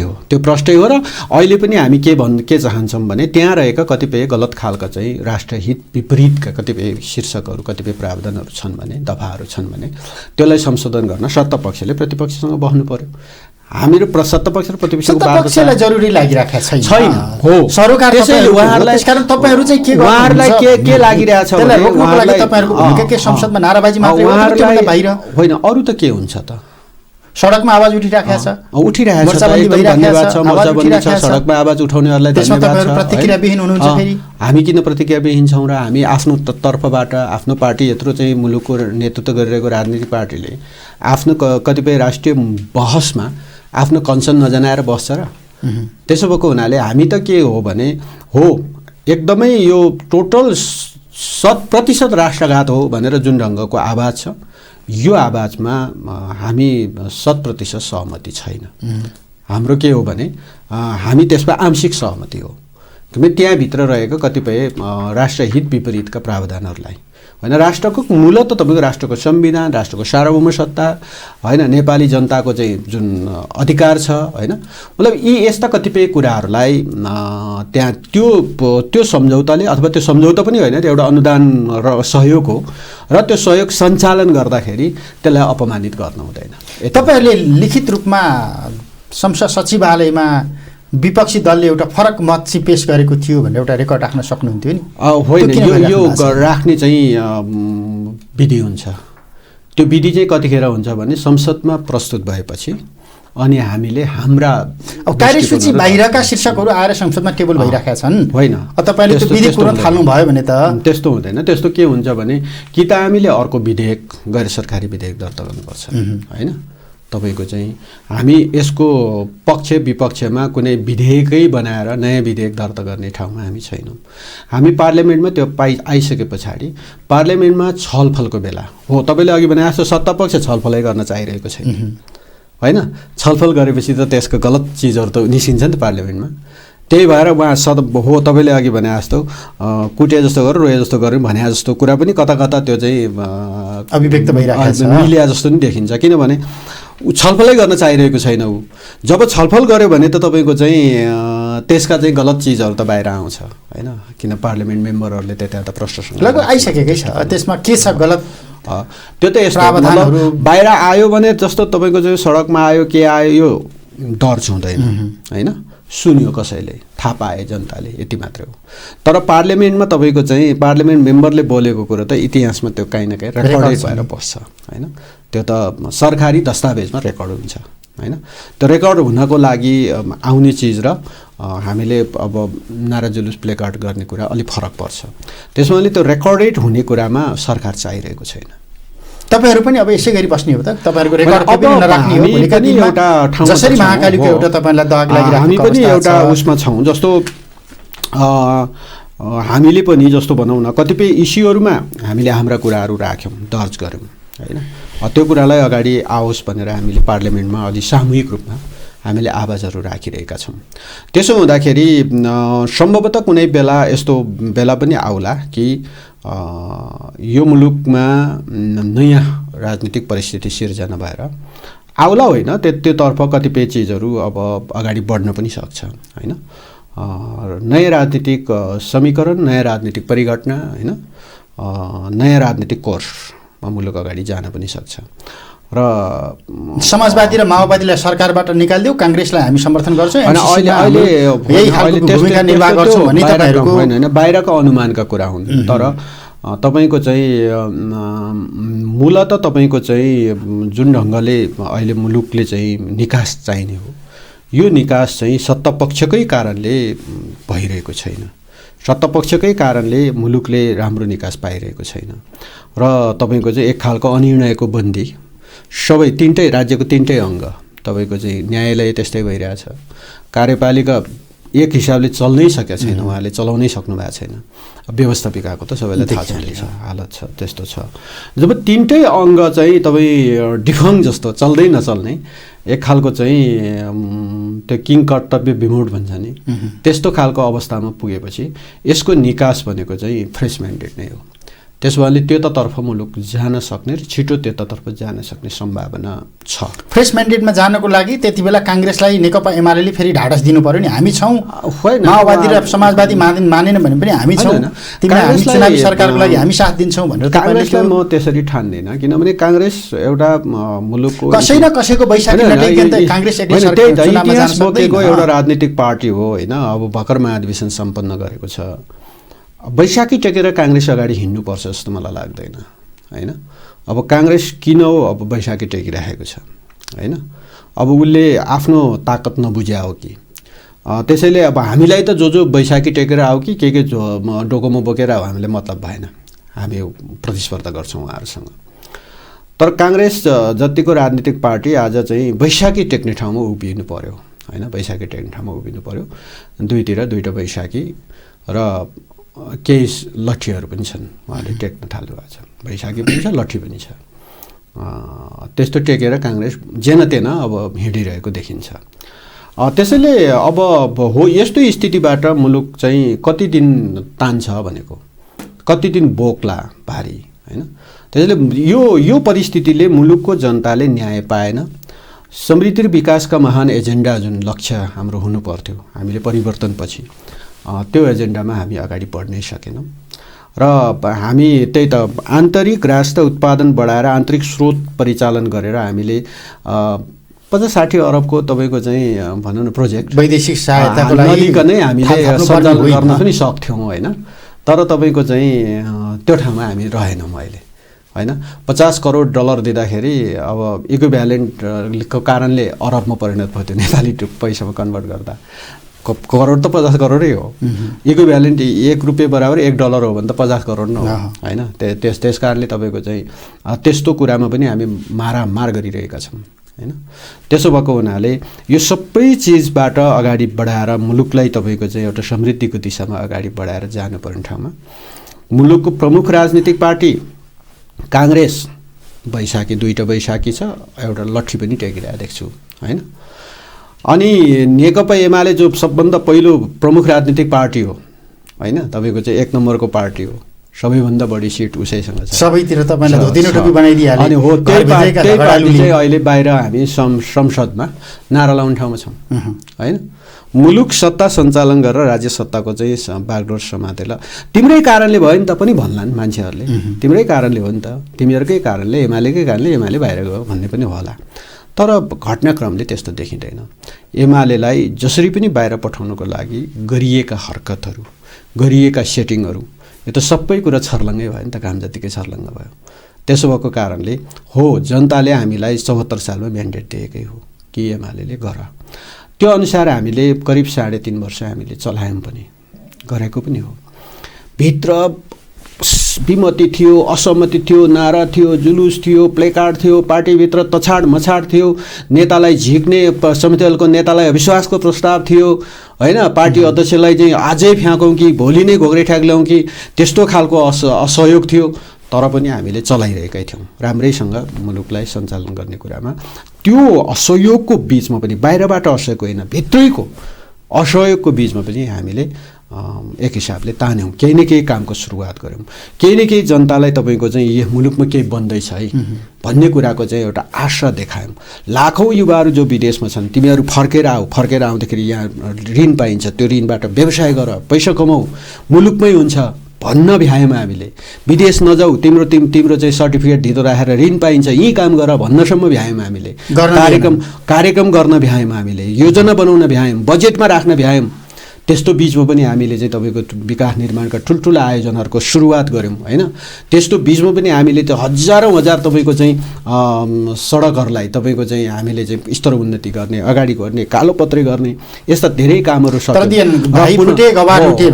हो, त्यो प्रष्टै हो। र अहिले पनि हामी के चाहन्छौँ भने त्यहाँ रहेका कतिपय गलत खालका चाहिँ राष्ट्रहित विपरीतका कतिपय शीर्षकहरू, कतिपय प्रावधानहरू छन् भने, दफाहरू छन् भने त्यसलाई संशोधन गर्न सत्तापक्षले प्रतिपक्षसँग बस्नु पर्यो। हामीहरू सत्तापक्ष र प्रतिपक्षलाई जरुरी लागिरहेको छैन। हो, सरकार त्यसैले उहाँहरूलाई त्यसकारण तपाईहरु चाहिँ के गर्नुहुन्छ, उहाँहरूलाई के लागिरहेछ भने रोक्नको लागि तपाईहरुको भूमिका के संसदमा नाराबाजी मात्रै हो कि बाहिर होइन, अरु त के हुन्छ त? सडकमा आवाज उठिरहेको छ, उठिरहेको छ, एकदम धन्यवाद छ, मोर्चाबन्दी छ, सडकमा आवाज उठाउनेहरूलाई धन्यवाद छ। प्रतिक्रियाविहीन हुनुहुन्छ फेरि? हामी किन प्रतिक्रियाविहीन छौँ र हामी आफ्नो तर्फबाट आफ्नो पार्टी यत्रो चाहिँ मुलुकको नेतृत्व गरिरहेको राजनीतिक पार्टीले आफ्नो कतिपय राष्ट्रिय बहसमा आफ्नो कन्सर्न नजनाएर बस्छ र? त्यसो भएको हुनाले हामी त के हो भने, हो एकदमै यो टोटल 100% राष्ट्रघात हो भनेर जुन ढङ्गको आवाज छ, यो आवाजमा हामी 100% सहमति छैन। हाम्रो के हो भने हामी त्यसमा आंशिक सहमति हो। किनभने त्यहाँभित्र रहेको कतिपय राष्ट्रहित विपरीतका प्रावधानहरूलाई होइन, राष्ट्रको मूलत तपाईँको राष्ट्रको संविधान, राष्ट्रको सार्वभौम सत्ता होइन, नेपाली जनताको चाहिँ जुन अधिकार छ होइन, मतलब यी यस्ता कतिपय कुराहरूलाई त्यहाँ त्यो सम्झौताले, अथवा त्यो सम्झौता पनि होइन, त्यो एउटा अनुदान र सहयोग हो र त्यो सहयोग सञ्चालन गर्दाखेरि त्यसलाई अपमानित गर्न हुँदैन। तपाईँहरूले लिखित रूपमा संसद सचिवालयमा विपक्षी दलले एउटा फरक मत चाहिँ पेश गरेको थियो भनेर एउटा रेकर्ड राख्न सक्नुहुन्थ्यो नि? होइन, यो राख्ने चाहिँ विधि हुन्छ। त्यो विधि चाहिँ कतिखेर हुन्छ भने संसदमा प्रस्तुत भएपछि अनि हामीले हाम्रा कार्यसूची बाहिरका शीर्षकहरू आएर संसदमा टेबल भइराखेका छन्। होइन, तपाईँले त्यो विधि कुरो थाल्नु भयो भने त त्यस्तो हुँदैन। त्यस्तो के हुन्छ भने कि त हामीले अर्को विधेयक, गैर सरकारी विधेयक दर्ता गर्नुपर्छ होइन। तपाईको चाहिँ हामी यसको पक्ष विपक्षमा कुनै विधेयकै बनाएर नयाँ विधेयक दर्ता गर्ने ठाउँमा हामी छैनौँ। हामी पार्लियामेन्टमा त्यो आइसके पछाडि पार्लियामेन्टमा छलफलको बेला हो, तपाईँले अघि भने जस्तो सत्तापक्ष छलफलै गर्न चाहिरहेको छैन होइन। छलफल गरेपछि त त्यसको गलत चिजहरू त निस्किन्छ नि त पार्लियामेन्टमा। त्यही भएर उहाँ हो तपाईँले अघि भने जस्तो कुटे जस्तो गरेर रोए जस्तो गरेर भने जस्तो कुरा पनि कता कता त्यो चाहिँ अभिव्यक्त भइरहेको छ, मिलिया जस्तो नि देखिन्छ। किनभने ऊ छलफलै गर्न चाहिरहेको छैन। ऊ जब छलफल गर्यो भने त तपाईँको चाहिँ त्यसका चाहिँ गलत चिजहरू त बाहिर आउँछ होइन। किन पार्लियामेन्ट मेम्बरहरूले त्यता त प्रश्नसँग लगभग आइसकेकै छ, त्यसमा के छ गलत त्यो त यस्तो बाहिर आयो भने जस्तो तपाईँको चाहिँ सडकमा आयो के आयो यो डर छुँदैन होइन। सुन्यो कसैले, थाहा पाए जनताले, यति मात्रै हो। तर पार्लियामेन्टमा तपाईँको चाहिँ पार्लियामेन्ट मेम्बरले बोलेको कुरो त इतिहासमा त्यो काहीँ न काहीँ रेकर्डेड भएर बस्छ होइन। त्यो त सरकारी दस्तावेजमा रेकर्ड हुन्छ होइन। त्यो रेकर्ड हुनको लागि आउने चिज र हामीले अब नारा जुलुस प्लेकार्ड गर्ने कुरा अलिक फरक पर्छ। त्यसमा त्यो रेकर्डेड हुने कुरामा सरकार चाहिरहेको छैन। तपाईहरु पनि अब यसै गरी बस्ने हो त? तपाईहरुको रेकर्ड पनि नराख्ने हो? भोलिका दिनमा एउटा ठाउँमा जसरी महाकालीको एउटा तपाईलाई दाग लागिरहेको हामी पनि एउटा उसमा छौँ। जस्तो हामीले पनि जस्तो भनौँ न कतिपय इस्युहरूमा हामीले हाम्रा कुराहरू राख्यौँ, दर्ज गऱ्यौँ होइन। त्यो कुरालाई अगाडि आओस् भनेर हामीले पार्लियामेन्टमा अलि सामूहिक रूपमा हामीले आवाजहरू राखिरहेका छौँ। त्यसो हुँदाखेरि सम्भवतः कुनै बेला यस्तो बेला पनि आउला कि यो मुलुकमा नयाँ राजनीतिक परिस्थिति सिर्जना भएर आउला होइन, त्योतर्फ कतिपय चिजहरू अब अगाडि बढ्न पनि सक्छ होइन। नयाँ राजनीतिक समीकरण, नयाँ राजनीतिक परिघटना होइन, नयाँ राजनीतिक कोर्समा मुलुक अगाडि जान पनि सक्छ। र समाजवादी र माओवादीलाई सरकारबाट निकालिदियो, काङ्ग्रेसलाई हामी समर्थन गर्छौँ, होइन बाहिरको अनुमानका कुरा हुन्। तर तपाईको चाहिँ मूलत तपाईको चाहिँ जुन ढङ्गले अहिले मुलुकले चाहिँ निकास चाहिने हो, यो निकास चाहिँ सत्तापक्षकै कारणले भइरहेको छैन। सत्तापक्षकै कारणले मुलुकले राम्रो निकास पाइरहेको छैन र तपाईको चाहिँ एक खालको अनिर्णयको बन्दी सबै तीनटै राज्यको तीनटै अङ्ग तपाईको चाहिँ न्यायालय त्यस्तै भइरहेछ, कार्यपालिका एक हिसाबले चल्नै सकेको छैन, उहाँले चलाउनै सक्नु भएको छैन। व्यवस्थापिकाको त सबैलाई थाहा छ हालत छ, त्यस्तो छ। जब तीनटै अङ्ग चाहिँ तपाईँ डिफङ जस्तो चल्दै नचल्ने एक खालको चाहिँ त्यो किङ कर्तव्य विमूढ भन्छ नि, त्यस्तो खालको अवस्थामा पुगेपछि यसको निकास भनेको चाहिँ फ्रेस म्यान्डेट नै हो। त्यसो भएले त्यतातर्फ मुलुक जान सक्ने र छिटो त्यतातर्फ जान सक्ने सम्भावना छ। फ्रेस म्यान्डेटमा जानको लागि त्यति बेला काङ्ग्रेसलाई नेकपा एमाले फेरि ढाडस दिनु पर्यो नि, हामी छौँ, माओवादी र समाजवादी मानेन भने पनि हामी छौँ, हामी चुनावी सरकारको लागि हामी साथ दिन्छौँ भनेर। काङ्ग्रेसलाई म त्यसरी ठान्दैन, किनभने काङ्ग्रेस एउटा मुलुकको कसै न कसैको बैशाखी काङ्ग्रेस इतिहास बोकेको एउटा राजनीतिक पार्टी हो होइन। अब भर्खर महाधिवेशन सम्पन्न गरेको छ, बैशाखी टेकेर काङ्ग्रेस अगाडि हिँड्नुपर्छ जस्तो मलाई लाग्दैन होइन। अब काङ्ग्रेस किन हो अब बैशाखी टेकिराखेको छ होइन, अब उसले आफ्नो ताकत नबुझ्या हो कि, त्यसैले अब हामीलाई त जो बैशाखी टेकेर आऊ कि के डोकोमो बोकेर आऊ, हामीलाई मतलब भएन, हामी प्रतिस्पर्धा गर्छौँ उहाँहरूसँग। तर काङ्ग्रेस जतिको राजनीतिक पार्टी आज चाहिँ बैशाखी टेक्ने ठाउँमा उभिनु पर्यो होइन, बैशाखी टेक्ने ठाउँमा उभिनु पर्यो। दुईतिर दुईवटा बैशाखी र केही लट्ठीहरू पनि छन्, उहाँले टेक्न थाल्नु भएको छ, बैशाखी पनि छ लट्ठी पनि छ। त्यस्तो टेकेर काङ्ग्रेस जेन तेन अब हिँडिरहेको देखिन्छ। त्यसैले अब हो यस्तो स्थितिबाट मुलुक चाहिँ कति दिन तान्छ भनेको, कति दिन बोक्ला भारी होइन। त्यसैले यो परिस्थितिले मुलुकको जनताले न्याय पाएन। समृद्धि र विकासका महान एजेन्डा जुन लक्ष्य हाम्रो हुनु पर्थ्यो, हामीले परिवर्तनपछि त्यो एजेन्डामा हामी अगाडि बढ्नै सकेनौँ र हामी त्यही त आन्तरिक राष्ट्र उत्पादन बढाएर आन्तरिक स्रोत परिचालन गरेर हामीले 50-60 अरबको तपाईँको चाहिँ भनौँ न प्रोजेक्ट वैदेशिक सहायताको लागि नलिकनै हामीले सञ्चालन गर्न पनि सक्थ्यौँ होइन। तर तपाईँको चाहिँ त्यो ठाउँमा हामी रहेनौँ अहिले होइन। 50 करोड डलर दिँदाखेरि अब इक्विभ्यालेन्टको कारणले अरबमा परिणत भयो, त्यो नेपाली पैसामा कन्भर्ट गर्दा करोड त 50 करोडै हो। इक्विभ्यालेन्ट 1 रुपियाँ बराबर 1 डलर हो भने त 50 करोड न हो होइन। त्यस कारणले तपाईँको चाहिँ त्यस्तो कुरामा पनि हामी मारामार गरिरहेका छौँ होइन। त्यसो भएको हुनाले यो सबै चिजबाट अगाडि बढाएर मुलुकलाई तपाईँको चाहिँ एउटा समृद्धिको दिशामा अगाडि बढाएर जानुपर्ने ठाउँमा मुलुकको प्रमुख राजनीतिक पार्टी काङ्ग्रेस बैशाखी, दुईवटा बैशाखी छ, एउटा लट्ठी पनि टेकिरहेको देख्छु होइन। अनि नेकपा एमाले जो सबभन्दा पहिलो प्रमुख राजनीतिक पार्टी हो होइन, तपाईँको चाहिँ 1 नम्बरको पार्टी हो, सबैभन्दा बढी सिट उसैसँग छ, सबैतिर तपाईँलाई धोतिनो टोपी बनाइदिहाले। अनि हो त्यही पार्टी चाहिँ अहिले बाहिर हामी संसदमा नारा लाउने ठाउँमा छौँ होइन। मुलुक सत्ता सञ्चालन गरेर राज्य सत्ताको चाहिँ बागडोर समातेर तिम्रै कारणले भयो नि त पनि भन्लान् मान्छेहरूले, तिम्रै कारणले हो नि त, तिमीहरूकै कारणले, एमालेकै कारणले एमाले बाहिर गयो भन्ने पनि होला। तर घटनाक्रमले त्यस्तो देखिँदैन। एमालेलाई जसरी पनि बाहिर पठाउनको लागि गरिएका हरकतहरू, गरिएका सेटिङहरू, यो त सबै कुरा छर्लङ्गै भयो नि त, काम जतिकै छर्लङ्ग भयो। त्यसो भएको कारणले हो जनताले हामीलाई 74 सालमा म्यान्डेट दिएकै हो कि एमाले गर, त्यो अनुसार हामीले करिब 3.5 वर्ष हामीले चलायौँ पनि, गरेको पनि हो। भित्र विमति थियो, असहमति थियो, नारा थियो, जुलुस थियो, प्लेकार्ड थियो, पार्टीभित्र तछाड मछाड थियो, नेतालाई झिक्ने समितिको नेतालाई अविश्वासको प्रस्ताव थियो होइन। पार्टी अध्यक्षलाई चाहिँ आजै फ्याँकौँ कि भोलि नै घोग्रे ठ्याक ल्याउँ कि त्यस्तो खालको असहयोग थियो। तर पनि हामीले चलाइरहेकै थियौँ राम्रैसँग मुलुकलाई सञ्चालन गर्ने कुरामा। त्यो असहयोगको बिचमा पनि, बाहिरबाट असहयोग होइन, भित्रैको असहयोगको बिचमा पनि हामीले एक हिसाबले तान्यौँ, केही न केही कामको सुरुवात गऱ्यौँ, केही न केही जनतालाई तपाईँको चाहिँ यो मुलुकमा केही बन्दैछ है भन्ने कुराको चाहिँ एउटा आशा देखायौँ। लाखौँ युवाहरू जो विदेशमा छन्, तिमीहरू फर्केर आऊ, फर्केर आउँदाखेरि यहाँ ऋण पाइन्छ, त्यो ऋणबाट व्यवसाय गर, पैसा कमाऊ, मुलुकमै हुन्छ भन्न भ्यायौँ हामीले। विदेश नजाऊ, तिम्रो चाहिँ सर्टिफिकेट ढितो राखेर ऋण पाइन्छ, यही काम गर भन्नसम्म भ्यायौँ हामीले। कार्यक्रम गर्न भ्यायौँ हामीले, योजना बनाउन भ्यायौँ, बजेटमा राख्न भ्यायौँ। त्यस्तो बिचमा पनि हामीले चाहिँ तपाईँको विकास निर्माणका ठुल्ठुला आयोजनाहरूको सुरुवात गऱ्यौँ होइन। त्यस्तो बिचमा पनि हामीले त्यो हजारौँ हजार तपाईँको चाहिँ सडकहरूलाई तपाईँको चाहिँ हामीले चाहिँ स्तर उन्नति गर्ने, अगाडि गर्ने, कालोपत्रे गर्ने, यस्ता धेरै कामहरू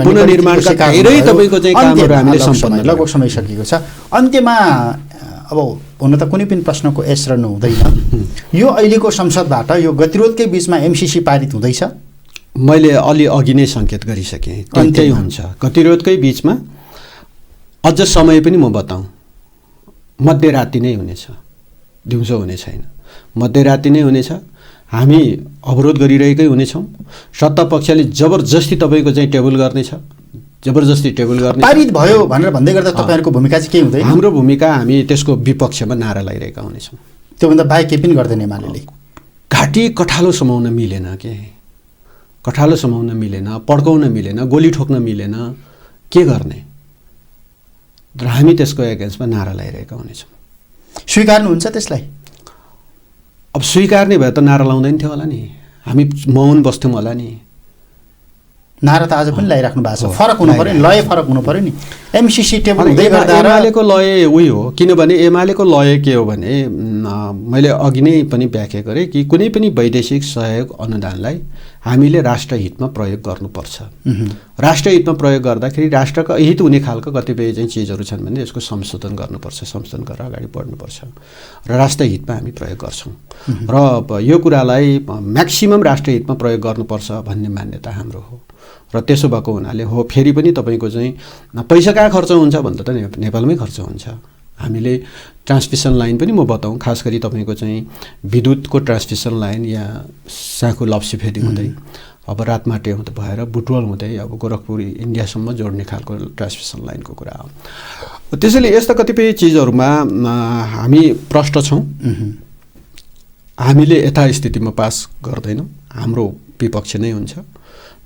पुनर्निर्माणका धेरै तपाईँको चाहिँ कामहरू हामीले सम्पन्न लगभग समय सकिएको छ। अन्त्यमा अब हुन त कुनै पनि प्रश्नको यस र नो हुँदैन। यो अहिलेको संसदबाट यो गतिरोधकै बिचमा एमसिसी पारित हुँदैछ? मैले अलि अघि नै सङ्केत गरिसकेँ, त्यही हुन्छ। गतिरोधकै बिचमा अझ समय पनि म बताऊँ, मध्यराति नै हुनेछ, दिउँसो हुने छैन, मध्यराति नै हुनेछ। हामी अवरोध गरिरहेकै हुनेछौँ। सत्ता पक्षले जबरजस्ती तपाईँको चाहिँ टेबल गर्नेछ, जबरजस्ती टेबल गर्ने। पारित भयो भनेर भन्दै गर्दा तपाईँहरूको भूमिका चाहिँ के हुँदैन? हाम्रो भूमिका हामी त्यसको विपक्षमा नारा लगाइरहेका हुनेछौँ। त्योभन्दा बाहेक केही पनि गर्दैन एमाले? घाँटी कठालो समाउन मिलेन के, कठालो समाउन मिलेन, पड्काउन मिलेन, गोली ठोक्न मिलेन, के गर्ने? र हामी त्यसको एगेन्स्टमा नारा लगाइरहेका हुनेछौँ। स्वीकार्नुहुन्छ त्यसलाई? अब स्वीकार्ने भए त नारा लाउँदैन थियो होला नि, हामी मौन बस्थ्यौँ होला नि। नारा त आज पनि लगाइराख्नु भएको छ। फरक हुनु पऱ्यो नि, लय फरक हुनु पऱ्यो नि। एमसिसी टेबल हुँदै गर्दा एमालेको लय उही हो, किनभने एमालेको लय के हो भने मैले अघि नै पनि व्याख्या गरेँ कि कुनै पनि वैदेशिक सहयोग अनुदानलाई हामीले राष्ट्रहितमा प्रयोग गर्नुपर्छ। राष्ट्रहितमा प्रयोग गर्दाखेरि राष्ट्रका हित हुने खालको कतिपय चाहिँ चिजहरू छन् भने यसको संशोधन गर्नुपर्छ, संशोधन गरेर अगाडि बढ्नुपर्छ र राष्ट्रहितमा हामी प्रयोग गर्छौँ। र यो कुरालाई म्याक्सिमम राष्ट्रहितमा प्रयोग गर्नुपर्छ भन्ने मान्यता हाम्रो हो। र त्यसो भएको हुनाले हो फेरि पनि तपाईँको चाहिँ पैसा कहाँ खर्च हुन्छ भन्दा त नेपालमै खर्च हुन्छ। हामीले ट्रान्समिसन लाइन पनि म बताऊँ, खास गरी तपाईँको चाहिँ विद्युतको ट्रान्समिसन लाइन यहाँ साँखु लप्सीफेदी हुँदै अब रातमाटे हुँदै भएर बुटवल हुँदै अब गोरखपुर इन्डियासम्म जोड्ने खालको ट्रान्समिसन लाइनको कुरा हो। त्यसैले यस्ता कतिपय चिजहरूमा हामी प्रष्ट छौँ। हामीले यथास्थितिमा पास गर्दैनौँ, हाम्रो विपक्ष नै हुन्छ।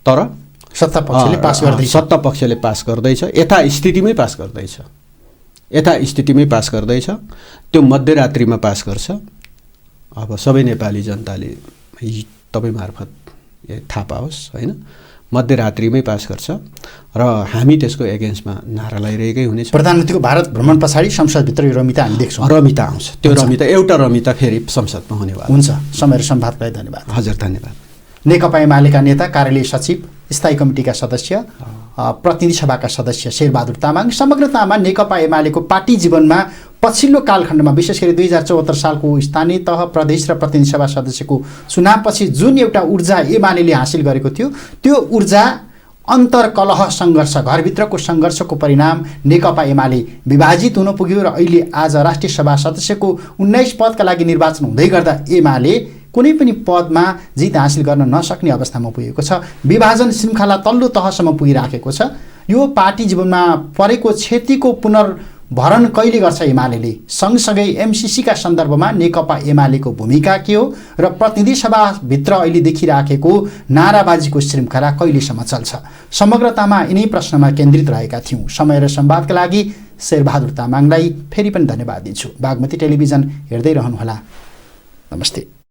तर सत्ता पक्षले पास गर्दैछ, सत्ता पक्षले पास गर्दैछ, यथास्थितिमै पास गर्दैछ, यथास्थितिमै पास गर्दैछ। त्यो मध्यरात्रिमा पास गर्छ। अब सबै नेपाली जनताले तपाईँ मार्फत थाहा पाओस् होइन, मध्यरात्रिमै पास गर्छ र हामी त्यसको एगेन्स्टमा नारा लगाइरहेकै हुनेछ। प्रधानमन्त्रीको भारत भ्रमण पछाडि संसदभित्र यो रमिता हामी देख्छौँ। रमिता आउँछ, त्यो रमिता एउटा रमिता फेरि संसदमा हुनेवाला हुन्छ। समय र सम्वादलाई धन्यवाद। हजुर धन्यवाद। नेकपा एमालेका नेता, कार्यालय सचिव, स्थायी कमिटीका सदस्य, प्रतिनिधि सभाका सदस्य शेरबहादुर तामाङ, समग्रतामा नेकपा एमालेको पार्टी जीवनमा पछिल्लो कालखण्डमा विशेष गरी 2074 सालको स्थानीय तह, प्रदेश र प्रतिनिधि सभा सदस्यको चुनावपछि जुन एउटा ऊर्जा एमालेले हासिल गरेको थियो, त्यो ऊर्जा अन्तर्कलह सङ्घर्ष, घरभित्रको सङ्घर्षको परिणाम नेकपा एमाले विभाजित हुन पुग्यो र अहिले आज राष्ट्रिय सभा सदस्यको 19 पदका लागि निर्वाचन हुँदै गर्दा एमाले कुनै पनि पदमा जित हासिल गर्न नसक्ने अवस्थामा पुगेको छ। विभाजन श्रृङ्खला तल्लो तहसम्म पुगिराखेको छ। यो पार्टी जीवनमा परेको क्षतिको पुनर्भरण कहिले गर्छ एमाले? सँगसँगै एमसिसीका सन्दर्भमा नेकपा एमालेको भूमिका के हो र प्रतिनिधि सभाभित्र अहिले देखिराखेको नाराबाजीको श्रृङ्खला कहिलेसम्म चल्छ? समग्रतामा यिनै प्रश्नमा केन्द्रित रहेका थियौँ। समय र संवादका लागि शेरबहादुर तामाङलाई फेरि पनि धन्यवाद दिन्छु। बागमती टेलिभिजन हेर्दै रहनुहोला। नमस्ते।